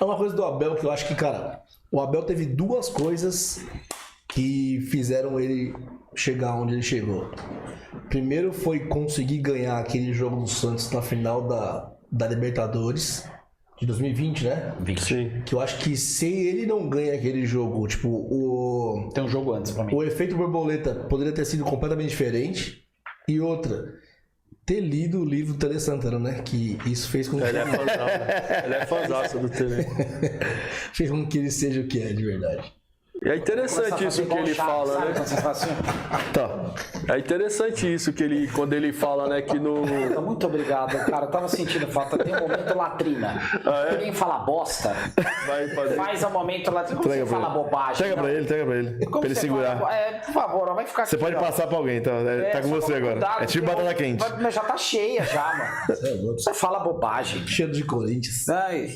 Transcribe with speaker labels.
Speaker 1: É uma coisa do Abel que eu acho que, cara, o Abel teve duas coisas que fizeram ele chegar onde ele chegou. Primeiro foi conseguir ganhar aquele jogo do Santos na final da Libertadores de 2020, né?
Speaker 2: Sim.
Speaker 1: Que eu acho que se ele não ganha aquele jogo, tipo,
Speaker 3: Tem um jogo antes pra mim.
Speaker 1: o efeito borboleta poderia ter sido completamente diferente. E outra, ter lido o livro do Tele Santana, né? Que isso fez com que
Speaker 2: Ele é fãzão, né? Ele é fãzaço do Tele.
Speaker 1: fez com que ele seja o que é de verdade.
Speaker 2: E é interessante isso que ele fala, né? Tá. É interessante isso que ele, quando ele fala, né, que no...
Speaker 3: Muito obrigado, cara. Eu tava sentindo falta. Tem um momento latrina. Ninguém fala bosta.
Speaker 2: Vai fazer.
Speaker 3: Faz o momento latrina. Como você fala bobagem?
Speaker 4: Entrega pra ele,
Speaker 3: Como
Speaker 4: pra ele
Speaker 3: você
Speaker 4: segurar.
Speaker 3: fala- por favor, vai ficar aqui.
Speaker 4: Você pode
Speaker 3: ó.
Speaker 4: passar pra alguém, então. Tá com
Speaker 3: só
Speaker 4: você
Speaker 3: toma
Speaker 4: agora.
Speaker 3: cuidado,
Speaker 4: É tipo
Speaker 3: porque
Speaker 4: batata quente.
Speaker 3: Mas já tá cheia já, mano.
Speaker 1: Você é louco.
Speaker 3: Você fala bobagem.
Speaker 1: Cheiro de Corinthians.
Speaker 3: Ai.